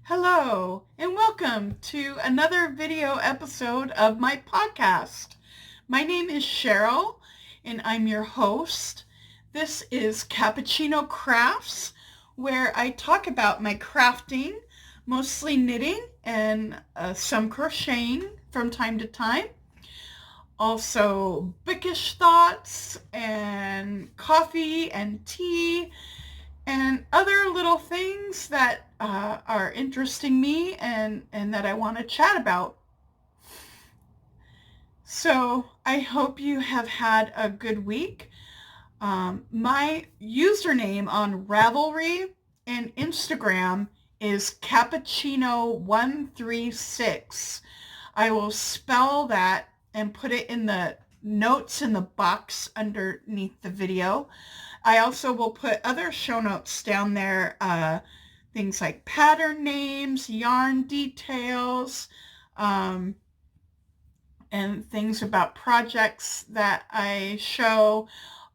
Hello, and welcome to another video episode of my podcast. My name is Cheryl, and I'm your host. This is Cappuccino Crafts, where I talk about my crafting, mostly knitting and some crocheting from time to time. Also, bookish thoughts and coffee and tea and other little things that are interesting me and that I want to chat about. So I hope you have had a good week. My username on Ravelry and Instagram is Cappuccino136. I will spell that and put it in the notes in the box underneath the video. I also will put other show notes down there, things like pattern names, yarn details, and things about projects that I show,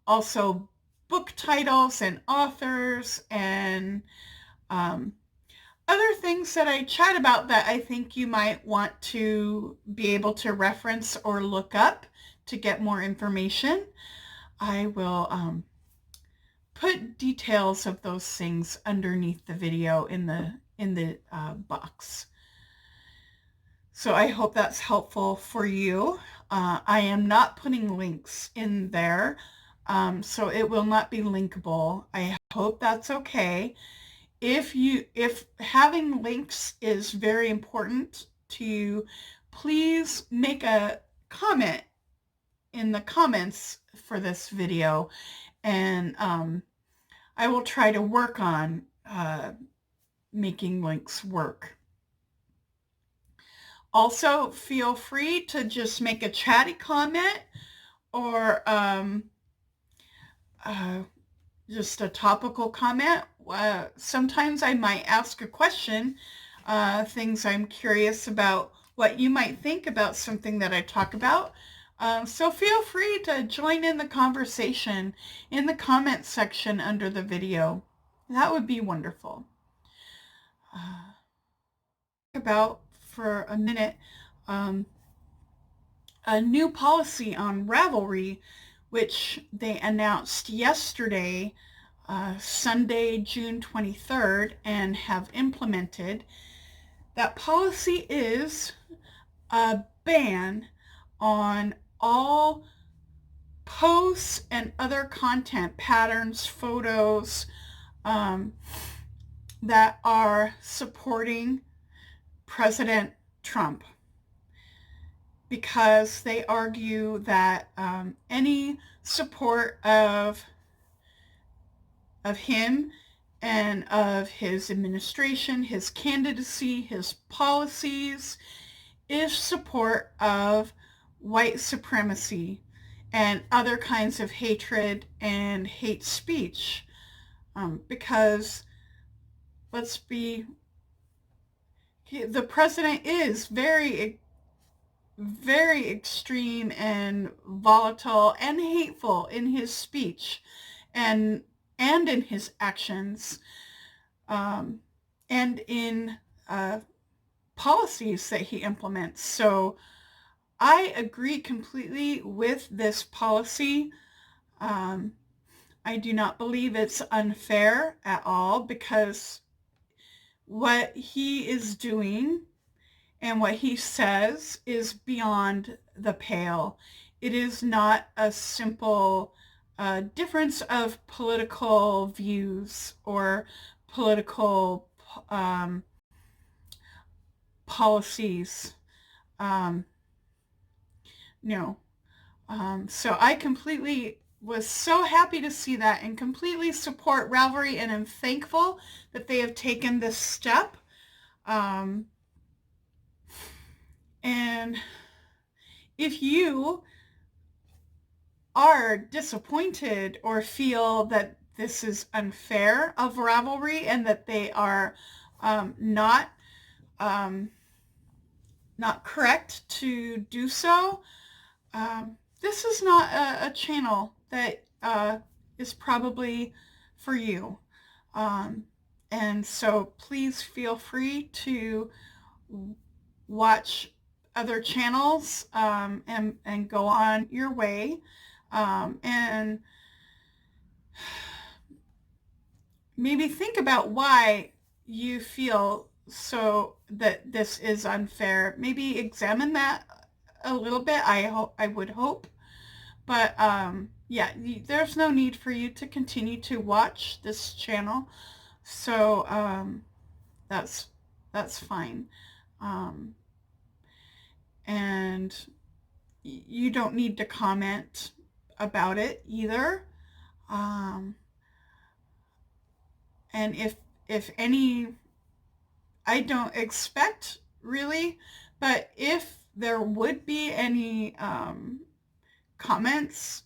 also book titles and authors, and other things that I chat about that I think you might want to be able to reference or look up to get more information. I will put details of those things underneath the video in the box. So I hope that's helpful for you. I am not putting links in there, so it will not be linkable. I hope that's okay. If having links is very important to you, please make a comment in the comments for this video, and I will try to work on making links work. Also, feel free to just make a chatty comment or just a topical comment. Sometimes I might ask a question, things I'm curious about, what you might think about something that I talk about. So feel free to join in the conversation in the comment section under the video. That would be wonderful. About for a minute a new policy on Ravelry, which they announced yesterday, Sunday, June 23rd, and have implemented. That policy is a ban on all posts and other content, patterns, photos, that are supporting President Trump, because they argue that any support of him and of his administration, his candidacy, his policies, is support of white supremacy and other kinds of hatred and hate speech. Because let's be, the president is very, very extreme and volatile and hateful in his speech and in his actions, and in policies that he implements. So I agree completely with this policy. I do not believe it's unfair at all, because what he is doing and what he says is beyond the pale. It is not a simple difference of political views or political policies. No. So I completely was so happy to see that and completely support Ravelry, and I'm thankful that they have taken this step. And if you are disappointed or feel that this is unfair of Ravelry and that they are not correct to do so, this is not a channel that is probably for you. And so please feel free to watch other channels and go on your way. And maybe think about why you feel so that this is unfair. Maybe examine that a little bit. I would hope. But yeah, there's no need for you to continue to watch this channel. So that's fine. And you don't need to comment about it either. And if any, I don't expect really, but if there would be any comments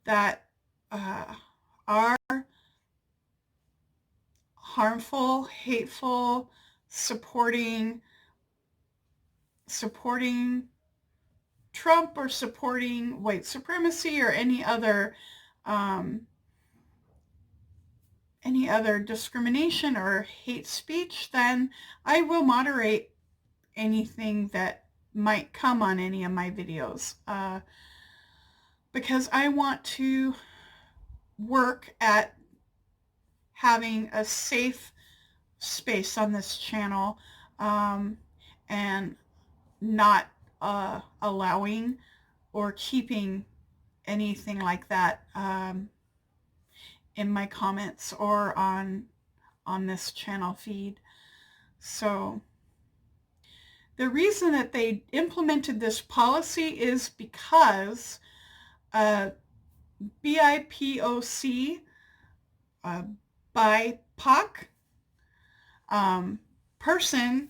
that are harmful, hateful, supporting Trump or supporting white supremacy or any other discrimination or hate speech, then I will moderate anything that might come on any of my videos because I want to work at having a safe space on this channel and not allowing or keeping anything like that in my comments or on this channel feed. So the reason that they implemented this policy is because BIPOC, BIPOC person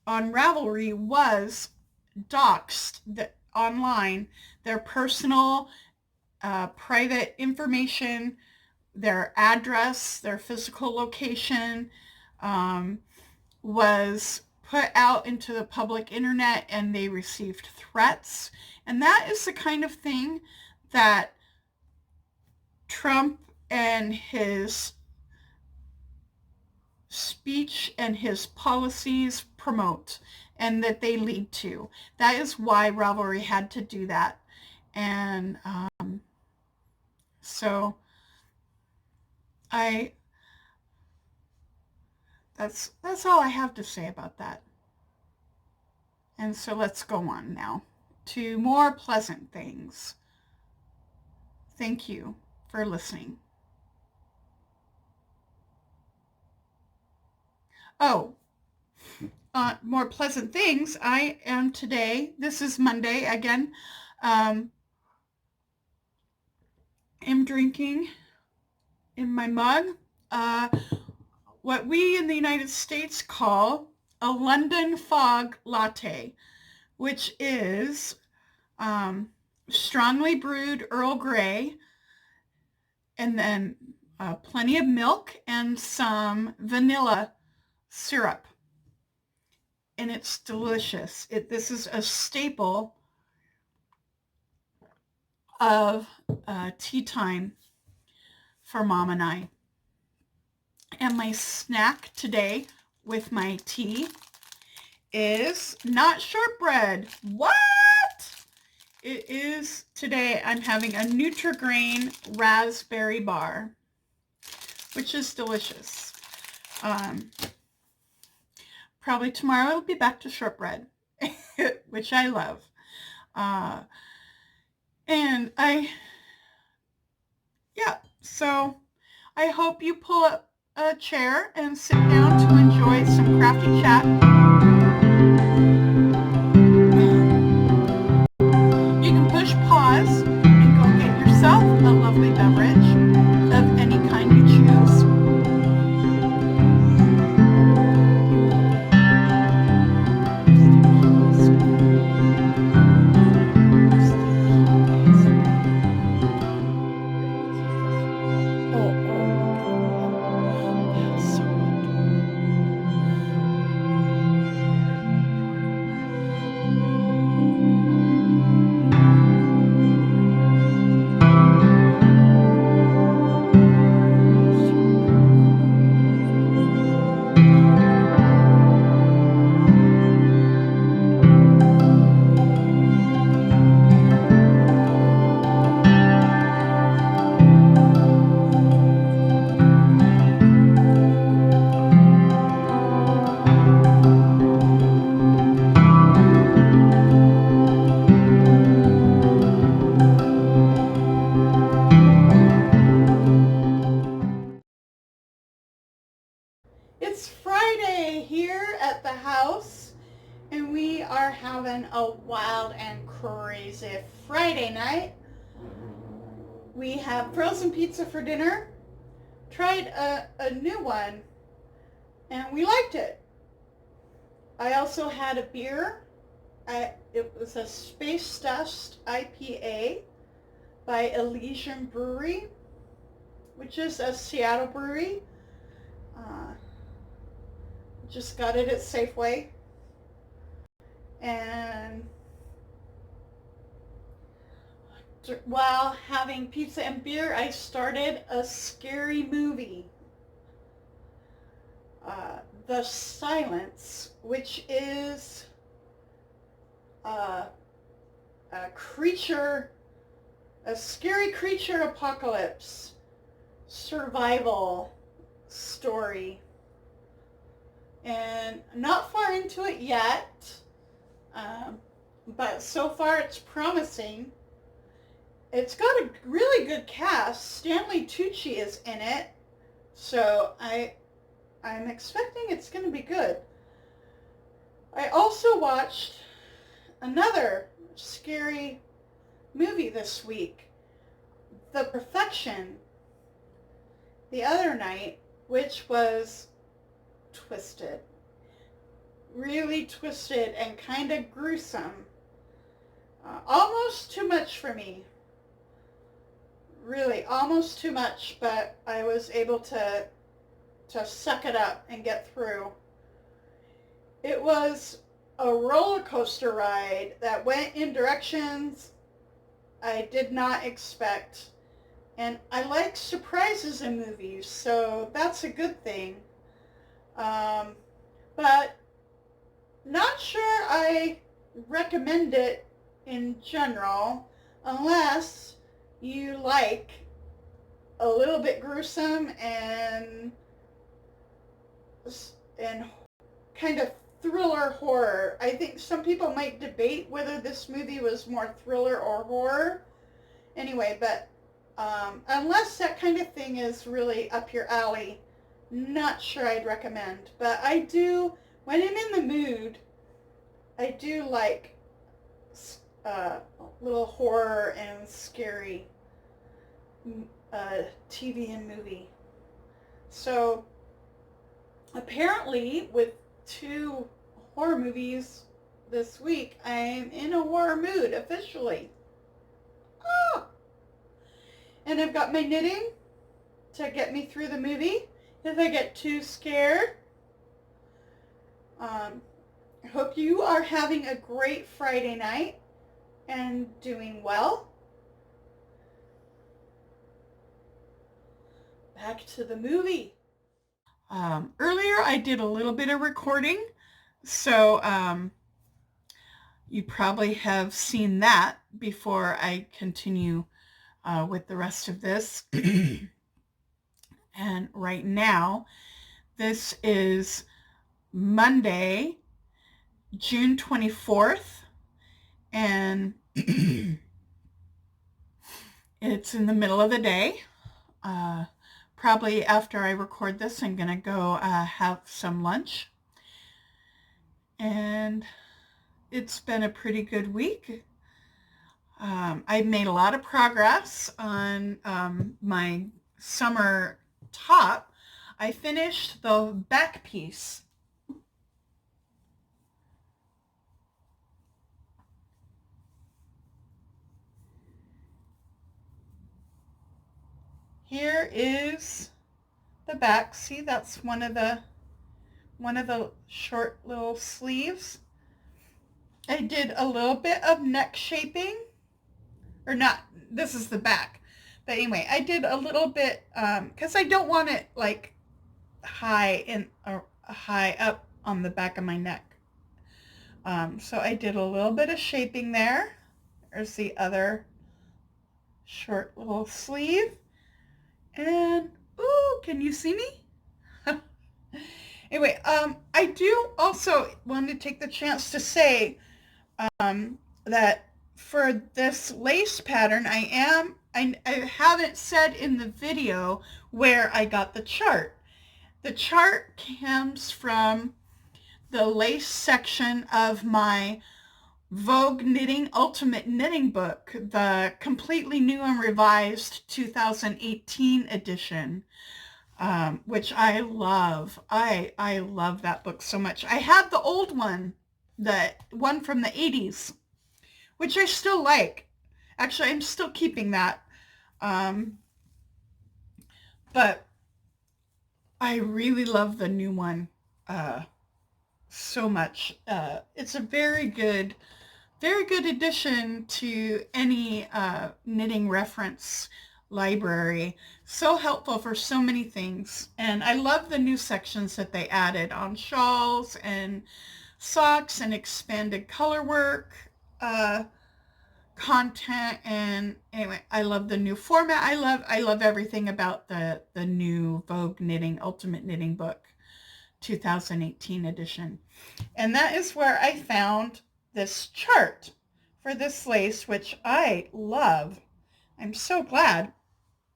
on Ravelry was doxed online. Their personal private information, their address, their physical location was put out into the public internet, and they received threats. And that is the kind of thing that Trump and his speech and his policies promote and that they lead to. That is why Ravelry had to do that. And so that's all I have to say about that. And so let's go on now to more pleasant things. Thank you for listening. Oh, more pleasant things. I am today, this is Monday again, am drinking in my mug what we in the United States call a London Fog latte, which is strongly brewed Earl Grey, and then plenty of milk and some vanilla syrup. And it's delicious. This is a staple of tea time for Mom and I. And my snack today with my tea is not shortbread. What? It is, today I'm having a Nutri-Grain raspberry bar, which is delicious. Probably tomorrow it'll be back to shortbread, which I love. And so I hope you pull up a chair and sit down to enjoy some crafty chat. You can push pause and go get yourself a lovely beverage of any kind you choose. It's Friday here at the house, and we are having a wild and crazy Friday night. We have frozen pizza for dinner, tried a new one, and we liked it. I also had a beer. It was a Space Dust IPA by Elysian Brewery, which is a Seattle brewery. Just got it at Safeway. And while having pizza and beer, I started a scary movie. The Silence, which is a scary creature apocalypse survival story. And not far into it yet, but so far it's promising. It's got a really good cast. Stanley Tucci is in it, so I'm expecting it's going to be good. I also watched another scary movie this week, The Perfection, the other night, which was twisted. Really twisted and kind of gruesome. Almost too much for me. Really, almost too much, but I was able to suck it up and get through. It was a roller coaster ride that went in directions I did not expect. And I like surprises in movies, so that's a good thing. But not sure I recommend it in general unless you like a little bit gruesome and kind of thriller horror. I think some people might debate whether this movie was more thriller or horror. Anyway, but unless that kind of thing is really up your alley, not sure I'd recommend. But I do, when I'm in the mood, I do like little horror and scary TV and movie. So apparently with 2 horror movies this week, I'm in a horror mood officially. Oh! And I've got my knitting to get me through the movie if I get too scared. I hope you are having a great Friday night and doing well. Back to the movie. Earlier I did a little bit of recording, so you probably have seen that before I continue with the rest of this. And right now, this is Monday, June 24th, and it's in the middle of the day. Probably after I record this, I'm going to go have some lunch. And it's been a pretty good week. I've made a lot of progress on my summer top. I finished the back piece. Here is the back. See, that's one of the short little sleeves. I did a little bit of neck shaping, or not, this is the back. But anyway, I did a little bit, because I don't want it like high up on the back of my neck. So I did a little bit of shaping there. There's the other short little sleeve. And, ooh, can you see me? Anyway, I do also want to take the chance to say that for this lace pattern, I haven't said in the video where I got the chart. The chart comes from the lace section of my Vogue Knitting Ultimate Knitting book, the completely new and revised 2018 edition, which I love. I love that book so much. I have the old one, the one from the 80s, which I still like. Actually, I'm still keeping that. But I really love the new one so much. It's a very good addition to any knitting reference library. So helpful for so many things. And I love the new sections that they added on shawls and socks and expanded color work content. And anyway, I love the new format. I love everything about the new Vogue Knitting Ultimate Knitting book 2018 edition. And that is where I found this chart for this lace, which I love. I'm so glad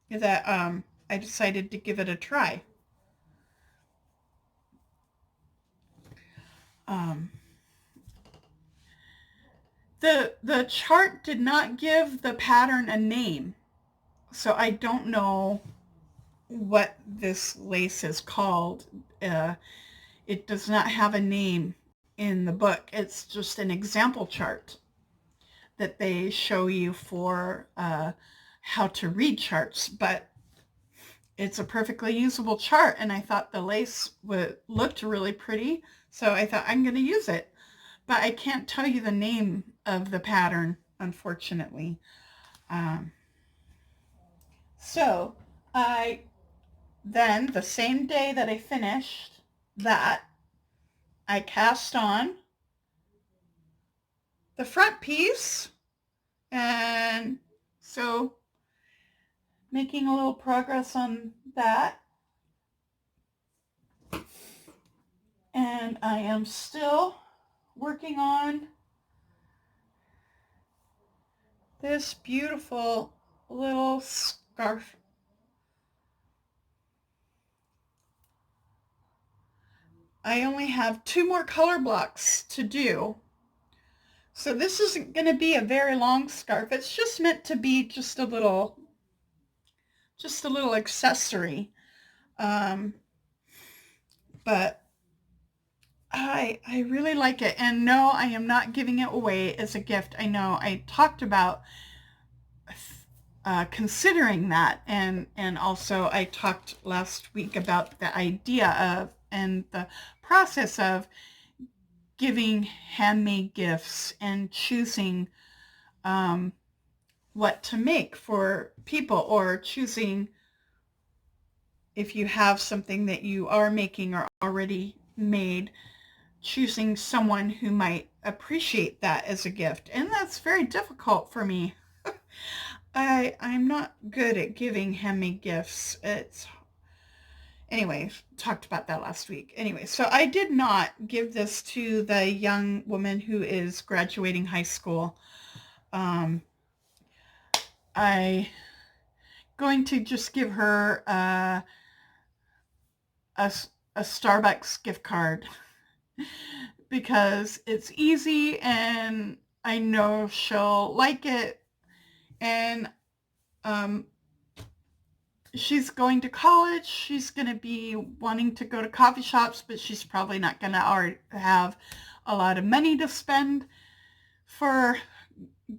that I decided to give it a try. The chart did not give the pattern a name, so I don't know what this lace is called. It does not have a name in the book. It's just an example chart that they show you for how to read charts, but it's a perfectly usable chart, and I thought the lace looked really pretty, so I thought I'm going to use it. But I can't tell you the name of the pattern, unfortunately. So then the same day that I finished that, I cast on the front piece, and so making a little progress on that. And I am still working on this beautiful little scarf. I only have 2 more color blocks to do. So this isn't going to be a very long scarf. It's just meant to be just a little accessory. But I really like it. And no, I am not giving it away as a gift. I know I talked about considering that, and also I talked last week about the idea of and the process of giving handmade gifts and choosing what to make for people, or choosing, if you have something that you are making or already made, choosing someone who might appreciate that as a gift. And that's very difficult for me. I'm not good at giving handmade gifts. Anyway, talked about that last week. Anyway, so I did not give this to the young woman who is graduating high school. I going to just give her a Starbucks gift card because it's easy and I know she'll like it. And she's going to college. She's going to be wanting to go to coffee shops, but she's probably not going to have a lot of money to spend for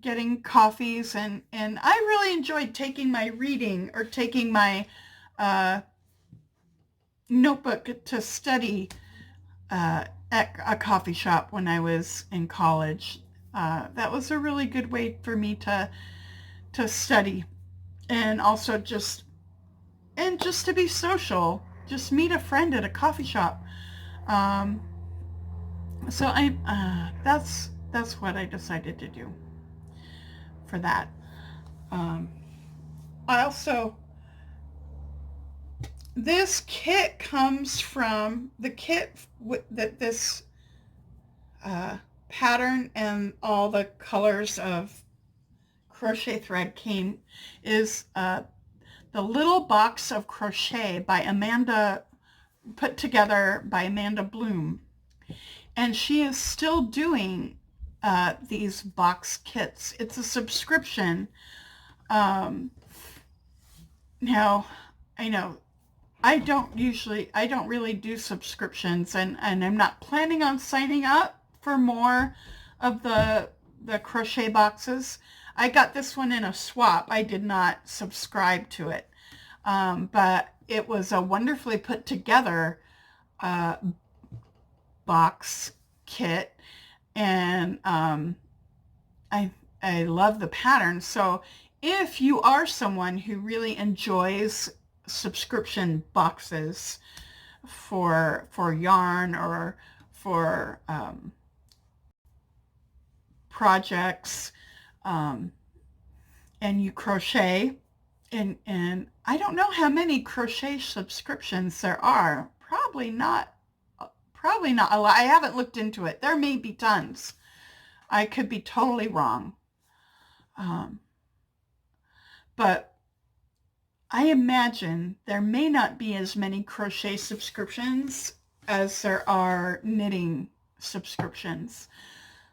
getting coffees. And I really enjoyed taking my reading or taking my notebook to study at a coffee shop when I was in college. That was a really good way for me to study, and also just to be social, just meet a friend at a coffee shop. So that's what I decided to do for that. I also, this kit comes from the kit that this pattern and all the colors of crochet thread came is the Little Box of Crochet by Amanda put together by Amanda Bloom. And she is still doing these box kits. It's a subscription. Um, now, I know I don't really do subscriptions, and I'm not planning on signing up for more of the crochet boxes. I got this one in a swap. I did not subscribe to it. But it was a wonderfully put together uh, box kit, and I I love the pattern. So if you are someone who really enjoys subscription boxes for yarn or for projects, and you crochet, and I don't know how many crochet subscriptions there are. Probably not a lot. I haven't looked into it. There may be tons. I could be totally wrong. Um, but I imagine there may not be as many crochet subscriptions as there are knitting subscriptions.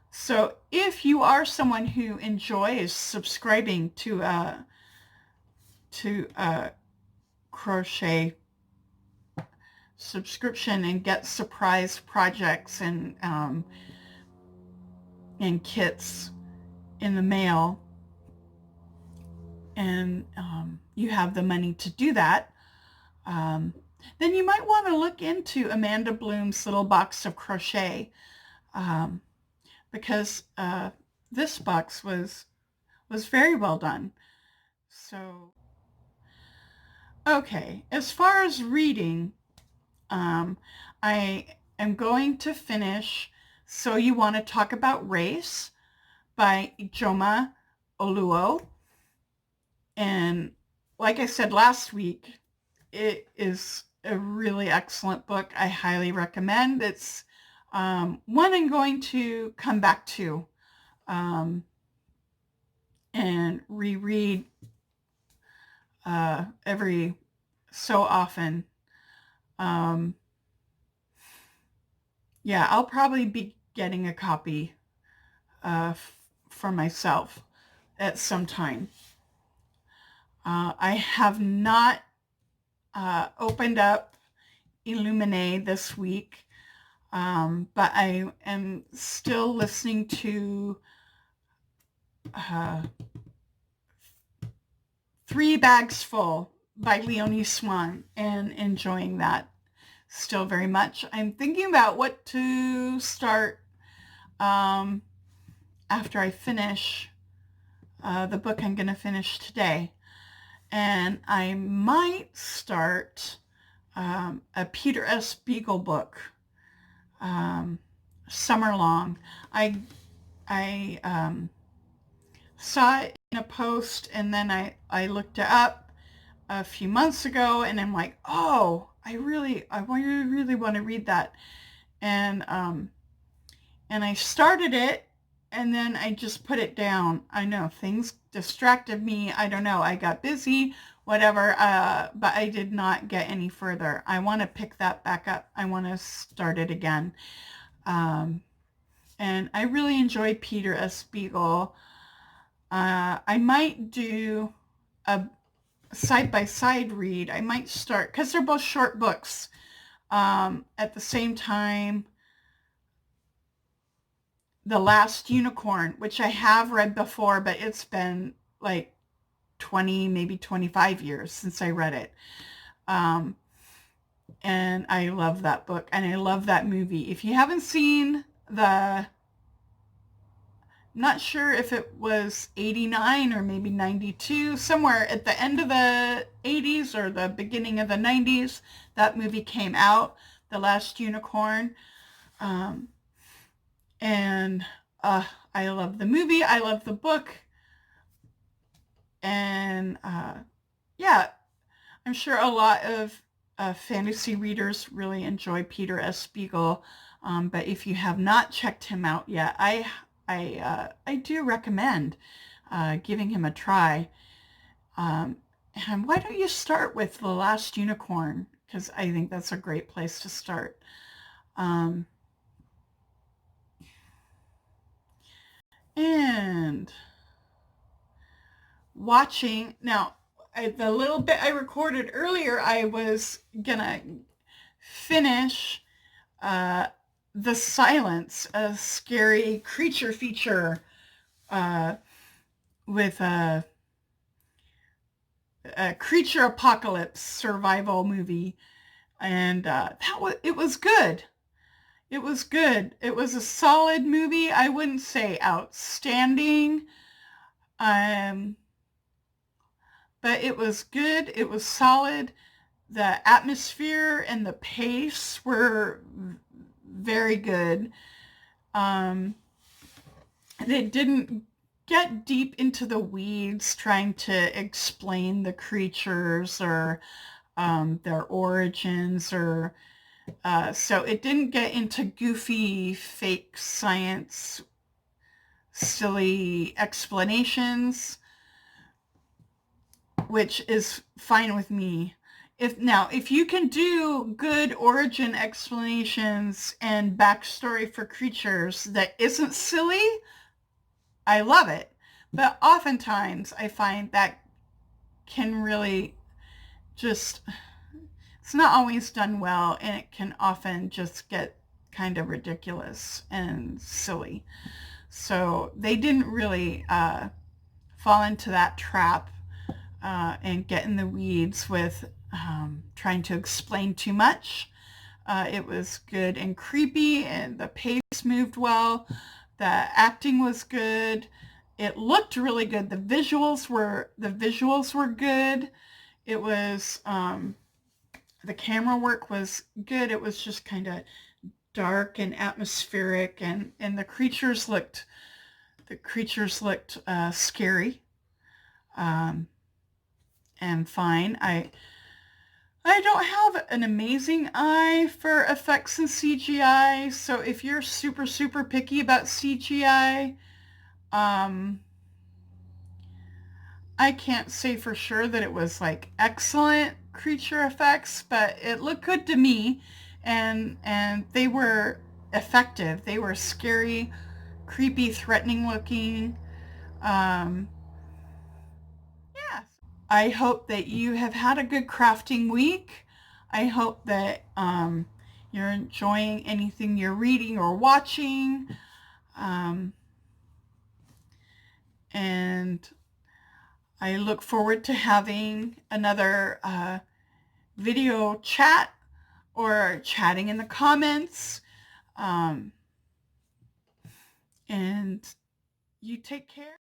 So if you are someone who enjoys subscribing to a crochet subscription and get surprise projects and kits in the mail, and you have the money to do that, then you might want to look into Amanda Bloom's Little Box of Crochet, because this box was very well done. So, okay, as far as reading, I am going to finish So You Want to Talk About Race by Ijoma Oluo. And like I said last week, it is a really excellent book. I highly recommend. It's one I'm going to come back to and reread every so often. Yeah, I'll probably be getting a copy for myself at some time. I have not opened up Illumine this week, but I am still listening to Three Bags Full by Leonie Swan and enjoying that still very much. I'm thinking about what to start after I finish the book I'm going to finish today. And I might start a Peter S. Beagle book, Summer Long. I saw it in a post, and then I looked it up a few months ago, and I'm like, oh, I really want to read that. And I started it, and then I just put it down. I know things distracted me. I don't know. I got busy, whatever, but I did not get any further. I want to pick that back up. I want to start it again. And I really enjoy Peter S. Beagle. I might do a side-by-side read. I might start, because they're both short books, at the same time, The Last Unicorn, which I have read before, but it's been like 20, maybe 25 years since I read it. And I love that book, and I love that movie. If you haven't seen not sure if it was 89 or maybe 92, somewhere at the end of the 80s or the beginning of the 90s, that movie came out, The Last Unicorn. And I love the movie. I love the book. And yeah, I'm sure a lot of fantasy readers really enjoy Peter S. Beagle. But if you have not checked him out yet, I do recommend giving him a try. And why don't you start with The Last Unicorn? because I think that's a great place to start. And watching, now, the little bit I recorded earlier, I was gonna finish The Silence, a scary creature feature with a creature apocalypse survival movie, and it was good. It was good. It was a solid movie. I wouldn't say outstanding, but it was good. It was solid. The atmosphere and the pace were very good. They didn't get deep into the weeds trying to explain the creatures or their origins, or so it didn't get into goofy fake science silly explanations, which is fine with me. If you can do good origin explanations and backstory for creatures that isn't silly, I love it. But oftentimes I find that can really just, it's not always done well, and it can often just get kind of ridiculous and silly. So they didn't really fall into that trap and get in the weeds with trying to explain too much. It was good and creepy, and the pace moved well. The acting was good. It looked really good. The visuals were good. It was the camera work was good. It was just kind of dark and atmospheric, and the creatures looked scary and fine. I don't have an amazing eye for effects and CGI, so if you're super, super picky about CGI, I can't say for sure that it was like excellent creature effects, but it looked good to me, and they were effective. They were scary, creepy, threatening looking. I hope that you have had a good crafting week. I hope that you're enjoying anything you're reading or watching. And I look forward to having another video chat or chatting in the comments. And you take care.